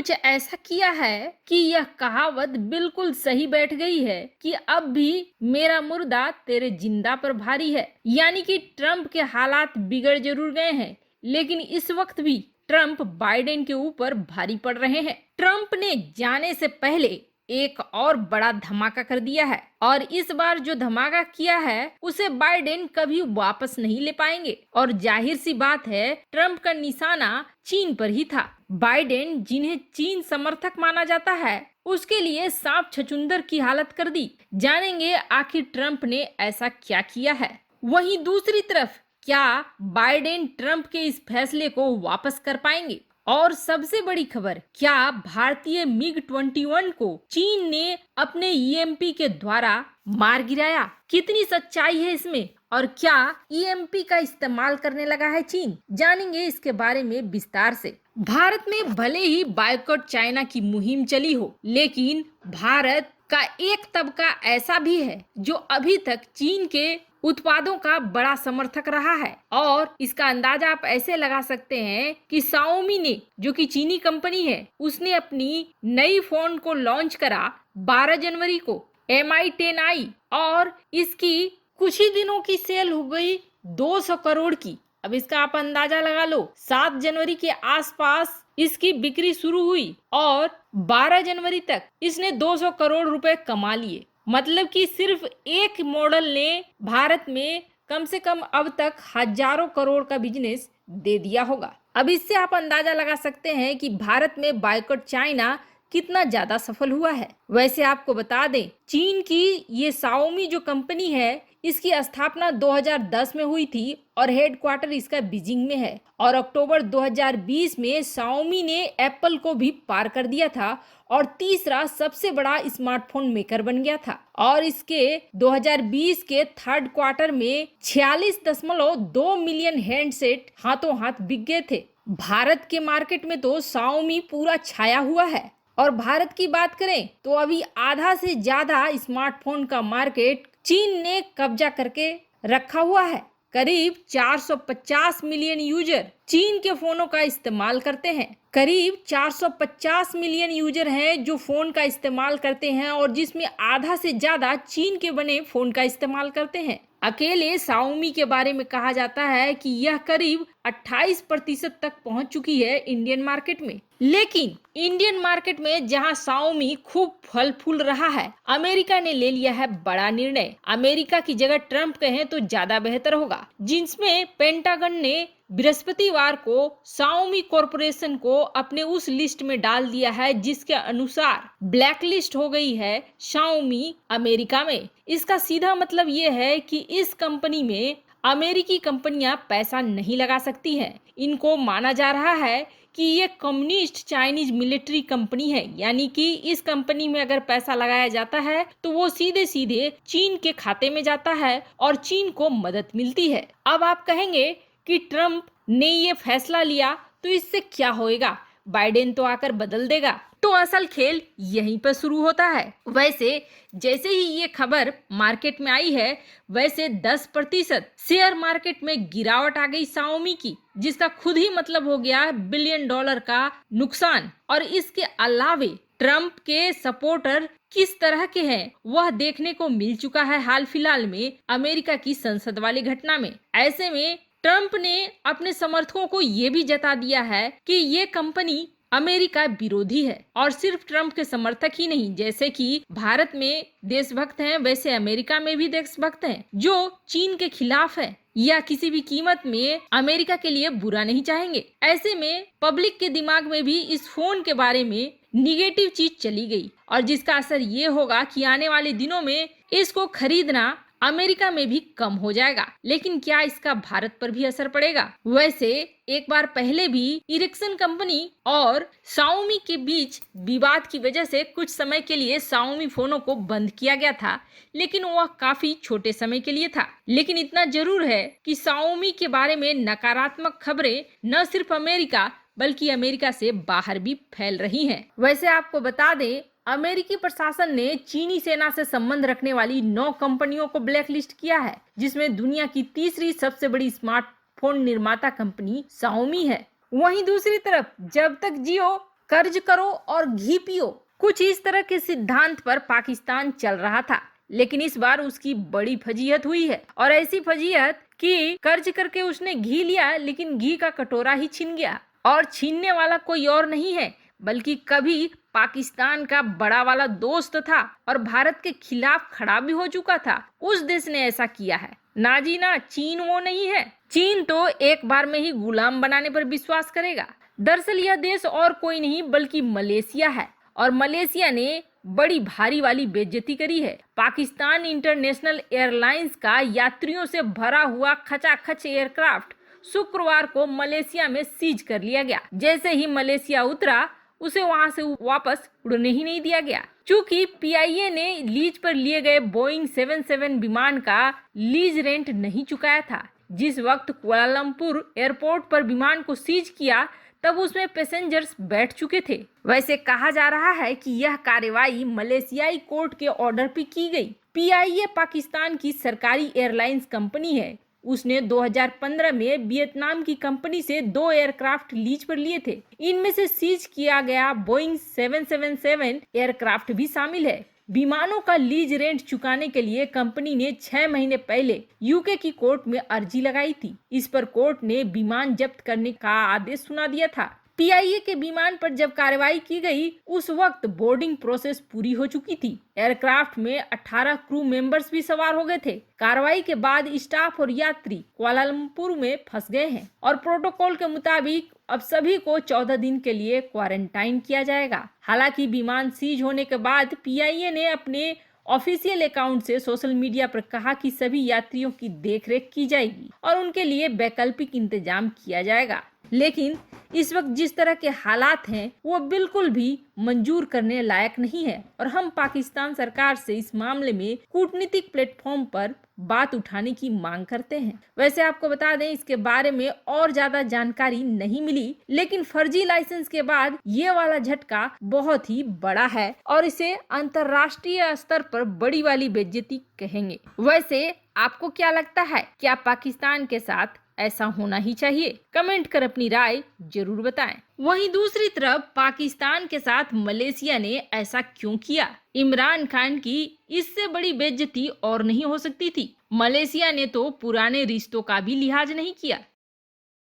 कुछ ऐसा किया है कि यह कहावत बिल्कुल सही बैठ गई है कि अब भी मेरा मुर्दा तेरे जिंदा पर भारी है। यानी कि ट्रंप के हालात बिगड़ जरूर गए हैं, लेकिन इस वक्त भी ट्रंप बाइडेन के ऊपर भारी पड़ रहे हैं। ट्रंप ने जाने से पहले एक और बड़ा धमाका कर दिया है, और इस बार जो धमाका किया है उसे बाइडेन कभी वापस नहीं ले पाएंगे। और जाहिर सी बात है, ट्रंप का निशाना चीन पर ही था। बाइडेन, जिन्हें चीन समर्थक माना जाता है, उसके लिए सांप छछूंदर की हालत कर दी। जानेंगे आखिर ट्रंप ने ऐसा क्या किया है। वहीं दूसरी तरफ क्या बाइडेन ट्रंप के इस फैसले को वापस कर पाएंगे? और सबसे बड़ी खबर, क्या भारतीय मिग 21 को चीन ने अपने ईएमपी के द्वारा मार गिराया? कितनी सच्चाई है इसमें, और क्या ईएमपी का इस्तेमाल करने लगा है चीन? जानेंगे इसके बारे में विस्तार से। भारत में भले ही बायकॉट चाइना की मुहिम चली हो, लेकिन भारत का एक तबका ऐसा भी है जो अभी तक चीन के उत्पादों का बड़ा समर्थक रहा है। और इसका अंदाजा आप ऐसे लगा सकते हैं कि Xiaomi ने, जो कि चीनी कंपनी है, उसने अपनी नई फोन को लॉन्च करा 12 जनवरी को, Mi 10i, और इसकी कुछ ही दिनों की सेल हो गई 200 करोड़ की। अब इसका आप अंदाजा लगा लो, 7 जनवरी के आसपास इसकी बिक्री शुरू हुई और 12 जनवरी तक इसने 200 करोड़ रुपए कमा लिए। मतलब कि सिर्फ एक मॉडल ने भारत में कम से कम अब तक हजारों करोड़ का बिजनेस दे दिया होगा। अब इससे आप अंदाजा लगा सकते हैं कि भारत में बायकॉट चाइना कितना ज्यादा सफल हुआ है। वैसे आपको बता दें, चीन की ये Xiaomi जो कंपनी है, इसकी स्थापना 2010 में हुई थी और हेडक्वार्टर इसका बीजिंग में है। और अक्टूबर 2020 में Xiaomi ने एप्पल को भी पार कर दिया था और तीसरा सबसे बड़ा स्मार्टफोन मेकर बन गया था। और इसके 2020 के थर्ड क्वार्टर में 46.2 मिलियन हैंडसेट हाथों हाथ बिक गए थे। भारत के मार्केट में तो Xiaomi पूरा छाया हुआ है। और भारत की बात करें तो अभी आधा से ज्यादा स्मार्टफोन का मार्केट चीन ने कब्जा करके रखा हुआ है। करीब 450 मिलियन यूजर चीन के फोनों का इस्तेमाल करते हैं। करीब 450 मिलियन यूजर हैं जो फोन का इस्तेमाल करते हैं, और जिसमें आधा से ज्यादा चीन के बने फोन का इस्तेमाल करते हैं। अकेले Xiaomi के बारे में कहा जाता है कि यह करीब 28% तक पहुंच चुकी है इंडियन मार्केट में। लेकिन इंडियन मार्केट में जहां Xiaomi खूब फल फूल रहा है, अमेरिका ने ले लिया है बड़ा निर्णय। अमेरिका की जगह ट्रंप कहें तो ज्यादा बेहतर होगा, जिसमें पेंटागन ने बृहस्पतिवार को Xiaomi कॉरपोरेशन को अपने उस लिस्ट में डाल दिया है जिसके अनुसार ब्लैक लिस्ट हो गई है Xiaomi अमेरिका में। इसका सीधा मतलब ये है कि इस कंपनी में अमेरिकी कंपनियां पैसा नहीं लगा सकती हैं। इनको माना जा रहा है कि ये कम्युनिस्ट चाइनीज मिलिट्री कंपनी है, यानी कि इस कंपनी में अगर पैसा लगाया जाता है तो वो सीधे सीधे चीन के खाते में जाता है और चीन को मदद मिलती है। अब आप कहेंगे कि ट्रंप ने ये फैसला लिया तो इससे क्या होएगा, बाइडेन तो आकर बदल देगा। तो असल खेल यहीं पर शुरू होता है। वैसे जैसे ही ये खबर मार्केट में आई है, वैसे 10% शेयर मार्केट में गिरावट आ गई Xiaomi की, जिसका खुद ही मतलब हो गया $1 बिलियन का नुकसान। और इसके अलावे ट्रंप के सपोर्टर किस तरह के हैं वह देखने को मिल चुका है हाल फिलहाल में अमेरिका की संसद वाली घटना में। ऐसे में ट्रंप ने अपने समर्थकों को ये भी जता दिया है कि ये कंपनी अमेरिका विरोधी है। और सिर्फ ट्रंप के समर्थक ही नहीं, जैसे कि भारत में देशभक्त हैं, वैसे अमेरिका में भी देशभक्त हैं जो चीन के खिलाफ है या किसी भी कीमत में अमेरिका के लिए बुरा नहीं चाहेंगे। ऐसे में पब्लिक के दिमाग में भी इस फोन के बारे में निगेटिव चीज चली गई, और जिसका असर ये होगा कि आने वाले दिनों में इसको खरीदना अमेरिका में भी कम हो जाएगा। लेकिन क्या इसका भारत पर भी असर पड़ेगा? वैसे एक बार पहले भी इरिक्सन कंपनी और Xiaomi के बीच विवाद की वजह से कुछ समय के लिए Xiaomi फोनों को बंद किया गया था, लेकिन वह काफी छोटे समय के लिए था। लेकिन इतना जरूर है कि Xiaomi के बारे में नकारात्मक खबरें न सिर्फ अमेरिका बल्कि अमेरिका से बाहर भी फैल रही हैं। वैसे आपको बता दें, अमेरिकी प्रशासन ने चीनी सेना से संबंध रखने वाली 9 कंपनियों को ब्लैक लिस्ट किया है, जिसमें दुनिया की तीसरी सबसे बड़ी स्मार्टफोन निर्माता कंपनी Xiaomi है। वहीं दूसरी तरफ जब तक जियो कर्ज करो और घी पियो। कुछ इस तरह के सिद्धांत पर पाकिस्तान चल रहा था, लेकिन इस बार उसकी बड़ी फजीहत हुई है। और ऐसी फजीहत कि कर्ज करके उसने घी लिया, लेकिन घी का कटोरा ही छिन गया। और छीनने वाला कोई और नहीं है बल्कि कभी पाकिस्तान का बड़ा वाला दोस्त था और भारत के खिलाफ खड़ा भी हो चुका था। उस देश ने ऐसा किया है। ना जी ना, चीन वो नहीं है। चीन तो एक बार में ही गुलाम बनाने पर विश्वास करेगा। दरअसल यह देश और कोई नहीं बल्कि मलेशिया है, और मलेशिया ने बड़ी भारी वाली बेइज्जती करी है। पाकिस्तान इंटरनेशनल एयरलाइंस का यात्रियों से भरा हुआ खचाखच एयरक्राफ्ट शुक्रवार को मलेशिया में सीज कर लिया गया। जैसे ही मलेशिया उतरा, उसे वहां से वापस उड़ने ही नहीं दिया गया। चूंकि पीआईए ने लीज पर लिए गए बोइंग 77 विमान का लीज रेंट नहीं चुकाया था। जिस वक्त कुआलालंपुर एयरपोर्ट पर विमान को सीज किया, तब उसमें पैसेंजर्स बैठ चुके थे। वैसे कहा जा रहा है कि यह कार्रवाई मलेशियाई कोर्ट के ऑर्डर पर की गई। पीआईए पाकिस्तान की सरकारी एयरलाइंस कंपनी है। उसने 2015 में वियतनाम की कंपनी से 2 एयरक्राफ्ट लीज पर लिए थे। इनमें से सीज किया गया बोइंग 777 एयरक्राफ्ट भी शामिल है। विमानों का लीज रेंट चुकाने के लिए कंपनी ने 6 महीने पहले यूके की कोर्ट में अर्जी लगाई थी। इस पर कोर्ट ने विमान जब्त करने का आदेश सुना दिया था। पीआईए के विमान पर जब कार्रवाई की गई, उस वक्त बोर्डिंग प्रोसेस पूरी हो चुकी थी। एयरक्राफ्ट में 18 क्रू मेंबर्स भी सवार हो गए थे। कार्रवाई के बाद स्टाफ और यात्री कुआलालंपुर में फंस गए हैं और प्रोटोकॉल के मुताबिक अब सभी को 14 दिन के लिए क्वारंटाइन किया जाएगा। हालांकि विमान सीज होने के बाद पीआईए ने अपने ऑफिशियल अकाउंट से सोशल मीडिया पर कहा कि सभी यात्रियों की देखरेख की जाएगी और उनके लिए वैकल्पिक इंतजाम किया जाएगा। लेकिन इस वक्त जिस तरह के हालात हैं, वो बिल्कुल भी मंजूर करने लायक नहीं है और हम पाकिस्तान सरकार से इस मामले में कूटनीतिक प्लेटफॉर्म पर बात उठाने की मांग करते हैं। वैसे आपको बता दें, इसके बारे में और ज्यादा जानकारी नहीं मिली, लेकिन फर्जी लाइसेंस के बाद ये वाला झटका बहुत ही बड़ा है और इसे अंतर्राष्ट्रीय स्तर पर बड़ी वाली बेइज्जती कहेंगे। वैसे आपको क्या लगता है, क्या पाकिस्तान के साथ ऐसा होना ही चाहिए? कमेंट कर अपनी राय जरूर बताएं। वहीं दूसरी तरफ पाकिस्तान के साथ मलेशिया ने ऐसा क्यों किया? इमरान खान की इससे बड़ी बेइज्जती और नहीं हो सकती थी। मलेशिया ने तो पुराने रिश्तों का भी लिहाज नहीं किया।